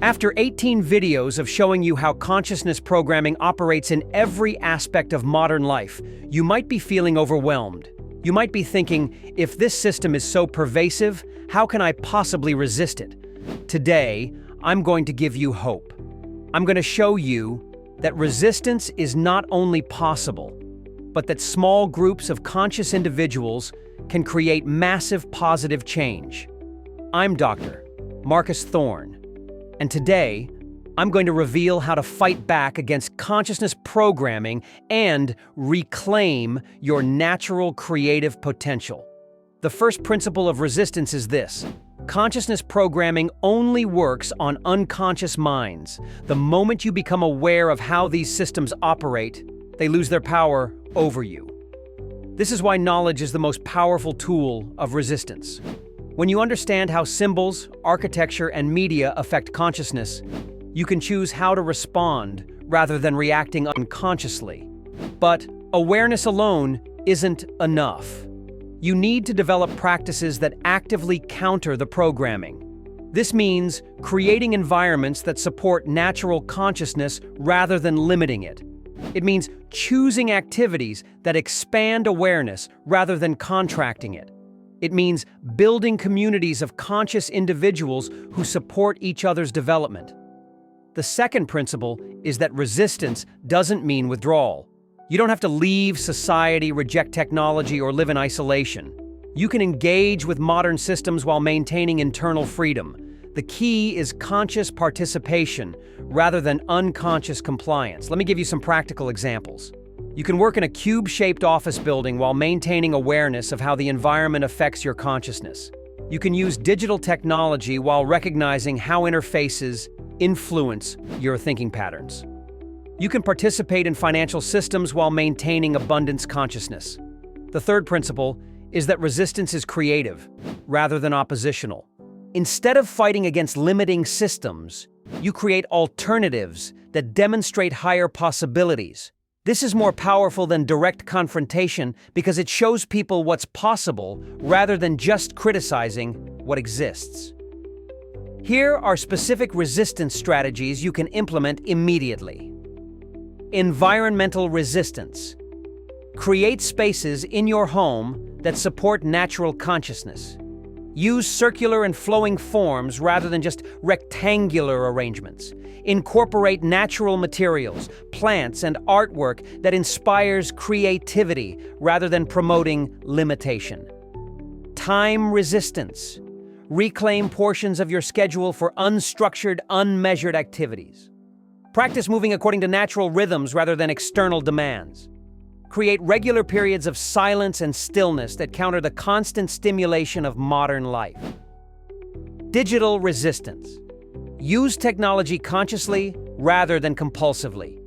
After 18 videos of showing you how consciousness programming operates in every aspect of modern life, you might be feeling overwhelmed. You might be thinking, if this system is so pervasive, how can I possibly resist it? Today, I'm going to give you hope. I'm going to show you that resistance is not only possible, but that small groups of conscious individuals can create massive positive change. I'm Dr. Marcus Thorne. And today, I'm going to reveal how to fight back against consciousness programming and reclaim your natural creative potential. The first principle of resistance is this: consciousness programming only works on unconscious minds. The moment you become aware of how these systems operate, they lose their power over you. This is why knowledge is the most powerful tool of resistance. When you understand how symbols, architecture, and media affect consciousness, you can choose how to respond rather than reacting unconsciously. But awareness alone isn't enough. You need to develop practices that actively counter the programming. This means creating environments that support natural consciousness rather than limiting it. It means choosing activities that expand awareness rather than contracting it. It means building communities of conscious individuals who support each other's development. The second principle is that resistance doesn't mean withdrawal. You don't have to leave society, reject technology, or live in isolation. You can engage with modern systems while maintaining internal freedom. The key is conscious participation rather than unconscious compliance. Let me give you some practical examples. You can work in a cube-shaped office building while maintaining awareness of how the environment affects your consciousness. You can use digital technology while recognizing how interfaces influence your thinking patterns. You can participate in financial systems while maintaining abundance consciousness. The third principle is that resistance is creative rather than oppositional. Instead of fighting against limiting systems, you create alternatives that demonstrate higher possibilities. This is more powerful than direct confrontation because it shows people what's possible rather than just criticizing what exists. Here are specific resistance strategies you can implement immediately. Environmental resistance. Create spaces in your home that support natural consciousness. Use circular and flowing forms rather than just rectangular arrangements. Incorporate natural materials, plants, and artwork that inspires creativity rather than promoting limitation. Time resistance. Reclaim portions of your schedule for unstructured, unmeasured activities. Practice moving according to natural rhythms rather than external demands. Create regular periods of silence and stillness that counter the constant stimulation of modern life. Digital resistance. Use technology consciously rather than compulsively.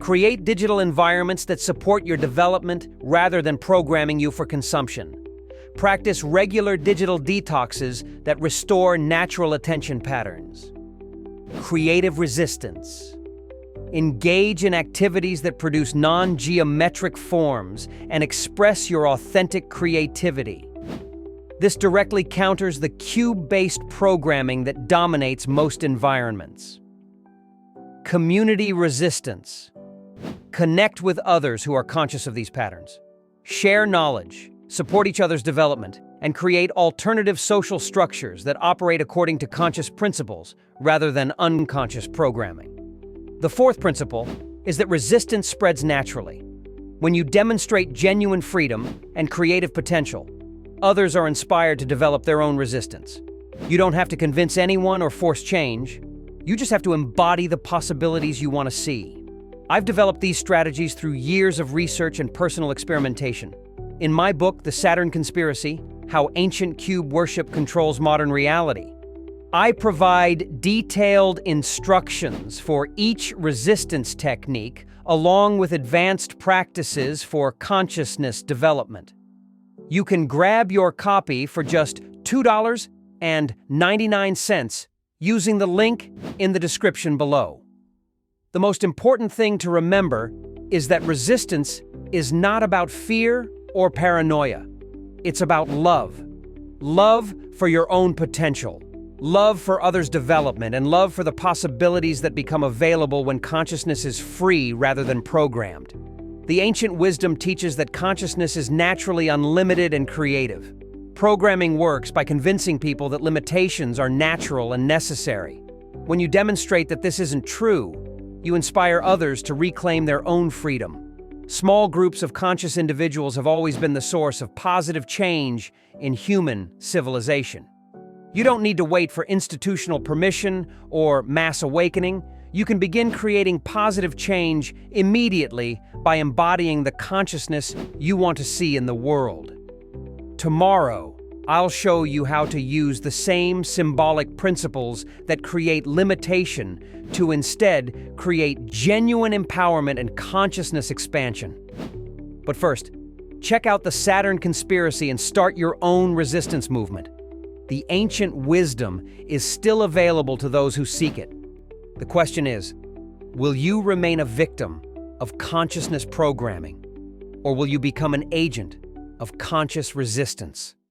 Create digital environments that support your development rather than programming you for consumption. Practice regular digital detoxes that restore natural attention patterns. Creative resistance. Engage in activities that produce non-geometric forms and express your authentic creativity. This directly counters the cube-based programming that dominates most environments. Community resistance. Connect with others who are conscious of these patterns. Share knowledge, support each other's development, and create alternative social structures that operate according to conscious principles rather than unconscious programming. The fourth principle is that resistance spreads naturally. When you demonstrate genuine freedom and creative potential, others are inspired to develop their own resistance. You don't have to convince anyone or force change. You just have to embody the possibilities you want to see. I've developed these strategies through years of research and personal experimentation. In my book, The Saturn Conspiracy: How Ancient Cube Worship Controls Modern Reality, I provide detailed instructions for each resistance technique, along with advanced practices for consciousness development. You can grab your copy for just $2.99 using the link in the description below. The most important thing to remember is that resistance is not about fear or paranoia. It's about love. Love for your own potential. love for others' development, and love for the possibilities that become available when consciousness is free rather than programmed. The ancient wisdom teaches that consciousness is naturally unlimited and creative. Programming works by convincing people that limitations are natural and necessary. When you demonstrate that this isn't true, you inspire others to reclaim their own freedom. Small groups of conscious individuals have always been the source of positive change in human civilization. You don't need to wait for institutional permission or mass awakening. You can begin creating positive change immediately by embodying the consciousness you want to see in the world. Tomorrow, I'll show you how to use the same symbolic principles that create limitation to instead create genuine empowerment and consciousness expansion. But first, check out the Saturn conspiracy and start your own resistance movement. The ancient wisdom is still available to those who seek it. The question is, will you remain a victim of consciousness programming, or will you become an agent of conscious resistance?